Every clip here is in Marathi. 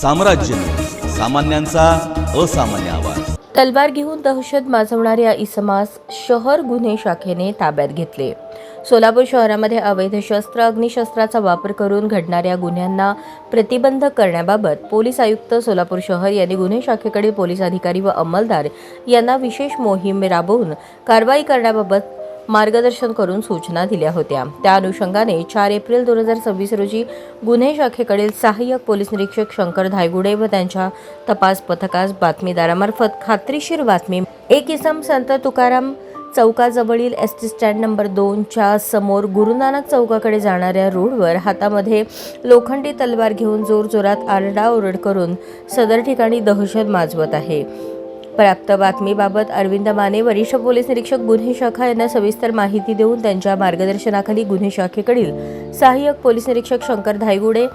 साम्राज्य, सामान्यांचा असामान्य आवाज। तलवार घेऊन दहशत माजवणाऱ्या इसमास शहर गुन्हे शाखेने ताब्यात घेतले। सोलापूर शहरामध्ये अवैध शस्त्र अग्निशस्त्राचा वापर करून घडणाऱ्या गुन्ह्यांना प्रतिबंध करण्याबाबत पोलीस आयुक्त सोलापूर शहर यांनी गुन्हे शाखेकडील पोलीस अधिकारी व अंमलदार यांना विशेष मोहीम राबवून कारवाई करण्याबाबत मार्गदर्शन करून सूचना दिल्या होत्या। त्या अनुषंगाने 4 एप्रिल 2026 रोजी गुन्हे शाखेकडील सहाय्यक पोलीस निरीक्षक शंकर धायगुडे व त्यांच्या तपास पथकास बातमीदारामार्फत खात्रीशीर बातमी, एक इसम संत तुकाराम चौकाजवळील एसटी स्टँड नंबर 2 च्या समोर गुरुनानक चौकाकडे जाणाऱ्या रोडवर हातामध्ये लोखंडी तलवार घेऊन जोरजोरात आरडाओरड करून सदर ठिकाणी दहशत माजवत आहे। प्राप्त बातमीबाबत अरविंद माने, वरिष्ठ पोलीस निरीक्षक गुन्हे शाखा यांना सविस्तर माहिती देऊन त्यांच्या मार्गदर्शनाखाली गुन्हे शाखेकडील सहाय्यक पोलीस निरीक्षक शंकर धायगुडे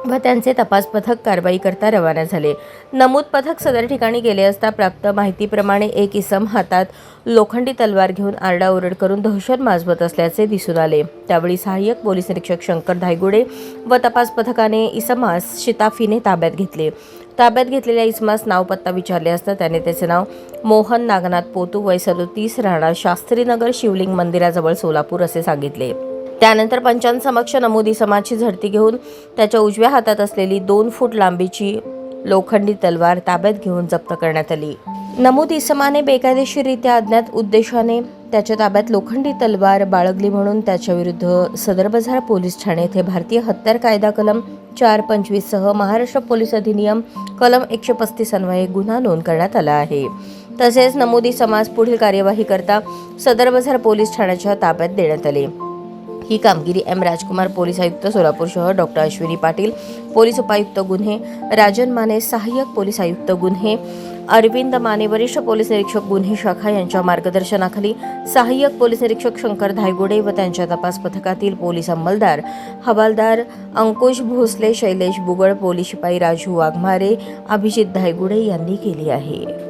व त्यांचे तपास पथक कारवाई करता रवाना झाले। नमूद पथक सदर ठिकाणी गेले असता प्राप्त माहितीप्रमाणे एक इसम हातात लोखंडी तलवार घेऊन आरडाओरड करून दहशत माजवत असल्याचे दिसून आले। त्यावेळी सहाय्यक पोलीस निरीक्षक शंकर धायगुडे व तपास पथकाने इसमास शिताफीने ताब्यात घेतले। ताब्यात घेतलेल्या इसमास नाव पत्ता विचारले असता त्याने त्याचे नाव मोहन नागनाथ पोतू, वय 37, राहणार शास्त्रीनगर, शिवलिंग मंदिराजवळ, सोलापूर असे सांगितले। त्यानंतर पंचांसमक्ष नमूद इसमाची झडती घेऊन त्याच्या उजव्या हातात असलेली 2 फूट लांबीची लोखंडी तलवार ताब्यात घेऊन जप्त करण्यात आली। नमूद इसमाने बेकायदेशीररित्या अज्ञात उद्देशाने त्याच्या ताब्यात लोखंडी तलवार बाळगली म्हणून त्याच्याविरुद्ध सदर बाजार पोलीस ठाणे येथे भारतीय हत्यार कायदा कलम 425 सह महाराष्ट्र पोलीस अधिनियम कलम 135 अन्वये गुन्हा नोंद करण्यात आला आहे। तसेच नमूद इसमास पुढील कार्यवाही करता सदर बाजार पोलीस ठाण्याच्या ताब्यात देण्यात आले। ही कामगिरी एम राजकुमार, पोलीस आयुक्त सोलापूर शहर, डॉक्टर अश्विनी पाटील, पोलीस उपायुक्त गुन्हे, राजन माने, सहाय्यक पोलीस आयुक्त गुन्हे, अरविंद माने, वरिष्ठ पोलीस निरीक्षक गुन्हे शाखा यांच्या मार्गदर्शनाखाली सहाय्यक पोलीस निरीक्षक शंकर धायगुडे व त्यांच्या तपास पथकातील पोलीस अंमलदार हवालदार अंकुश भोसले, शैलेश बुगड, पोलीस शिपाई राजू वाघमारे, अभिजित धायगुडे यांनी केली आहे।